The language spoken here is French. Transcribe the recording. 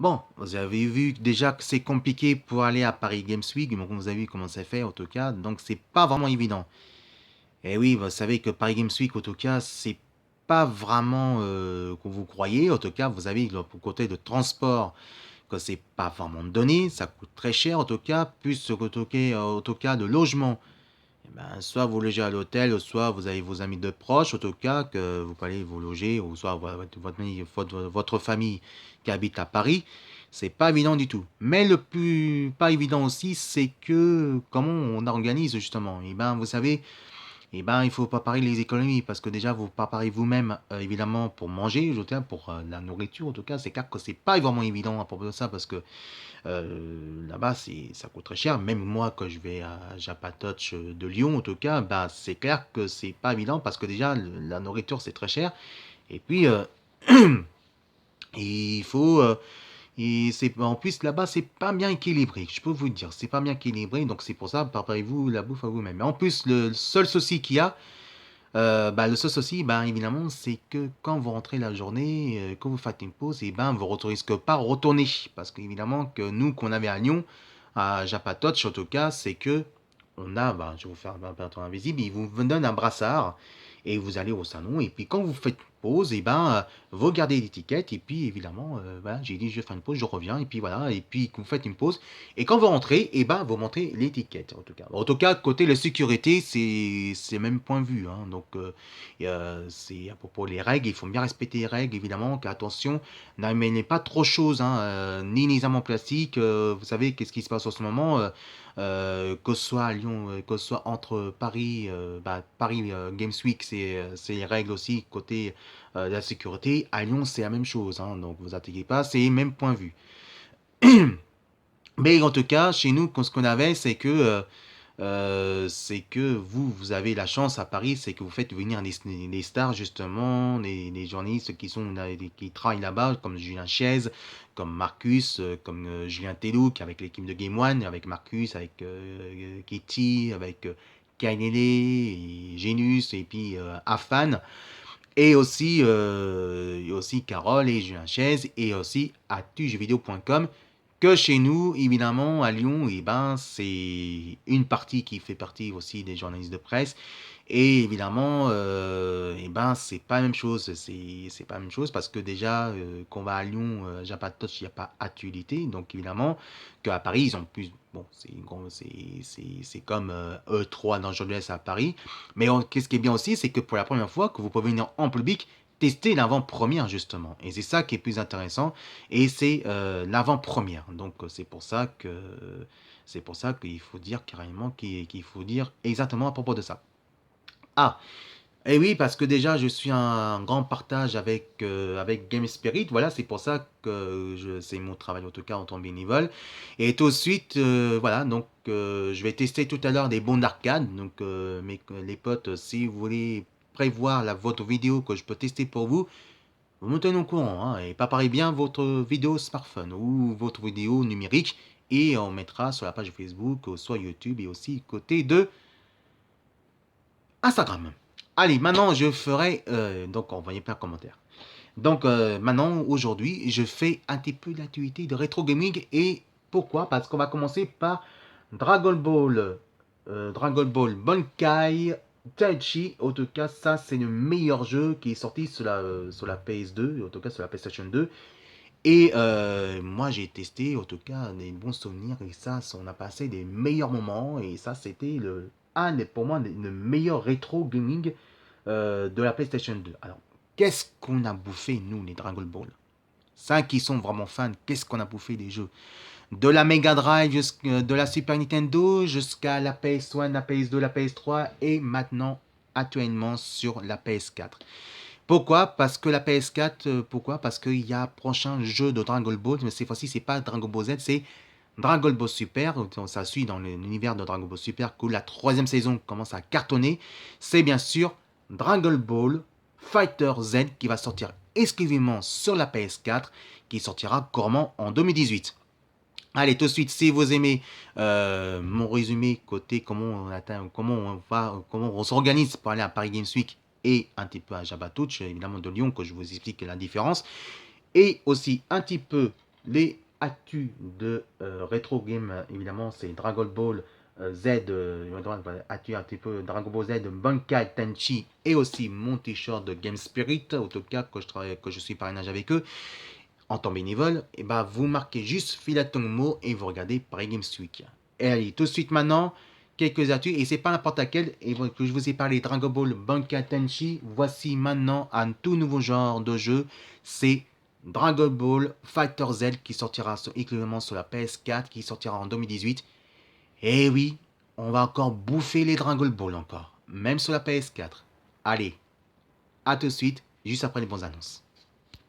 Bon, vous avez vu déjà que c'est compliqué pour aller à Paris Games Week, donc vous avez vu comment c'est fait en tout cas, donc c'est pas vraiment évident. Et oui, vous savez que Paris Games Week, en tout cas, c'est pas vraiment comme vous croyez. En tout cas, vous avez le côté de transport, que c'est pas vraiment donné, ça coûte très cher en tout cas, plus ce côté, en tout cas de logement. Eh ben, soit vous logez à l'hôtel, soit vous avez vos amis de proches, en tout cas, que vous pouvez vous loger, ou soit votre famille qui habite à Paris. C'est pas évident du tout. Mais le plus pas évident aussi, c'est que comment on organise justement. Et ben, vous savez, eh ben, il faut préparer les économies parce que déjà, vous préparez vous-même, évidemment, pour manger, je veux dire, pour la nourriture, en tout cas. C'est clair que c'est pas vraiment évident à propos de ça parce que là-bas, ça coûte très cher. Même moi, quand je vais à Japatoch de Lyon, en tout cas, bah, c'est clair que c'est pas évident parce que déjà, la nourriture, c'est très cher. Et puis, il faut. Et c'est, en plus, là-bas, c'est pas bien équilibré. Je peux vous dire, c'est pas bien équilibré. Donc, c'est pour ça, préparez-vous la bouffe à vous-même. Mais en plus, le seul souci qu'il y a, bah, le seul souci, bah, évidemment, c'est que quand vous rentrez la journée, quand vous faites une pause, et ben, vous ne risquez pas retourner. Parce qu'évidemment, que nous, qu'on avait à Lyon, à Japatoche, en tout cas, c'est que on a, bah, je vais vous faire un peu invisible, il vous donne un brassard et vous allez au salon. Et puis, quand vous faites pause, et ben, vous gardez l'étiquette. Et puis, évidemment, voilà, j'ai dit, je vais faire une pause, je reviens. Et puis, voilà. Et puis, vous faites une pause. Et quand vous rentrez, et ben, vous montrez l'étiquette, en tout cas. En tout cas, côté la sécurité, c'est le même point de vue, hein. Donc, c'est à propos des règles, il faut bien respecter les règles, évidemment, qu'attention, n'amenez pas trop de choses, hein, ni les amants plastiques, vous savez, qu'est-ce qui se passe en ce moment, que ce soit à Lyon, que ce soit entre Paris, bah, Paris Games Week, c'est les règles aussi, côté de la sécurité, à Lyon, c'est la même chose, hein, donc vous inquiétez pas, c'est le même point de vue. Mais en tout cas, chez nous, ce qu'on avait, c'est que vous avez la chance à Paris, c'est que vous faites venir des stars, justement, des journalistes qui sont, qui travaillent là-bas, comme Julien Chiez, comme Marcus, comme Julien Telouk, avec l'équipe de Game One, avec Marcus, avec Kitty, avec Kanele, et Genus, et puis Afan, et aussi Carole et Julien Chiez, et aussi ActuJeuxvideo.com, que chez nous, évidemment, à Lyon, eh ben, c'est une partie qui fait partie aussi des journalistes de presse. Et évidemment, eh ben, c'est pas la même chose. C'est pas la même chose parce que déjà, qu'on va à Lyon, Japatoche, il n'y a pas actualité. Donc évidemment, qu'à Paris, ils ont plus. Bon, c'est comme E3 dans Jolies à Paris. Mais qu'est-ce qui est bien aussi, c'est que pour la première fois, que vous pouvez venir en public tester l'avant-première justement. Et c'est ça qui est plus intéressant. Et c'est l'avant-première. Donc c'est pour ça qu'il faut dire carrément qu'il faut dire exactement à propos de ça. Ah, et oui, parce que déjà, je suis un grand partage avec Game Spirit. Voilà, c'est pour ça que c'est mon travail, en tout cas, en tant que bénévole. Et tout de suite, voilà, donc je vais tester tout à l'heure des bons d'arcade. Donc, les potes, si vous voulez prévoir votre vidéo que je peux tester pour vous, vous me tenez au courant, hein, et préparez bien votre vidéo smartphone ou votre vidéo numérique. Et on mettra sur la page Facebook, soit YouTube et aussi côté de Instagram. Allez, maintenant je ferai. Donc, envoyez plein de commentaires. Donc, maintenant, aujourd'hui, je fais un petit peu d'activité de rétro gaming. Et pourquoi? Parce qu'on va commencer par Dragon Ball. Dragon Ball Bankai Taichi. En tout cas, ça, c'est le meilleur jeu qui est sorti sur la PS2, en tout cas sur la PlayStation 2. Et moi, j'ai testé, en tout cas, des bons souvenirs. Et ça, on a passé des meilleurs moments. Et ça, c'était pour moi, le meilleur rétro gaming de la PlayStation 2. Alors, qu'est-ce qu'on a bouffé, nous, les Dragon Ball? Ça, qui sont vraiment fans, qu'est-ce qu'on a bouffé des jeux? De la Mega Drive, de la Super Nintendo, jusqu'à la PS1, la PS2, la PS3, et maintenant, actuellement, sur la PS4. Pourquoi? Parce que la PS4, pourquoi? Parce qu'il y a un prochain jeu de Dragon Ball, mais cette fois-ci, c'est pas Dragon Ball Z, c'est Dragon Ball Super. Ça suit dans l'univers de Dragon Ball Super, que la troisième saison commence à cartonner. C'est bien sûr Dragon Ball Fighter Z qui va sortir exclusivement sur la PS4, qui sortira couramment en 2018. Allez, tout de suite, si vous aimez mon résumé côté comment on atteint, comment on s'organise pour aller à Paris Games Week et un petit peu à Jabatouch, évidemment de Lyon, que je vous explique la différence, et aussi un petit peu les actus de Retro Game, évidemment, c'est Dragon Ball Z, actu un petit peu Dragon Ball Z, Bankai Tenchi et aussi mon t-shirt de Game Spirit, au tout cas que je suis parrainage avec eux en temps bénévole, et bah vous marquez juste Philatongmo et vous regardez Paris Games Week. Et allez, tout de suite maintenant, quelques actus, et c'est pas n'importe laquelle, et que je vous ai parlé Dragon Ball Bankai Tenchi, voici maintenant un tout nouveau genre de jeu, c'est Dragon Ball Fighter Z qui sortira également sur la PS4, qui sortira en 2018. Et oui, on va encore bouffer les Dragon Ball encore, même sur la PS4. Allez, à tout de suite, juste après les bonnes annonces.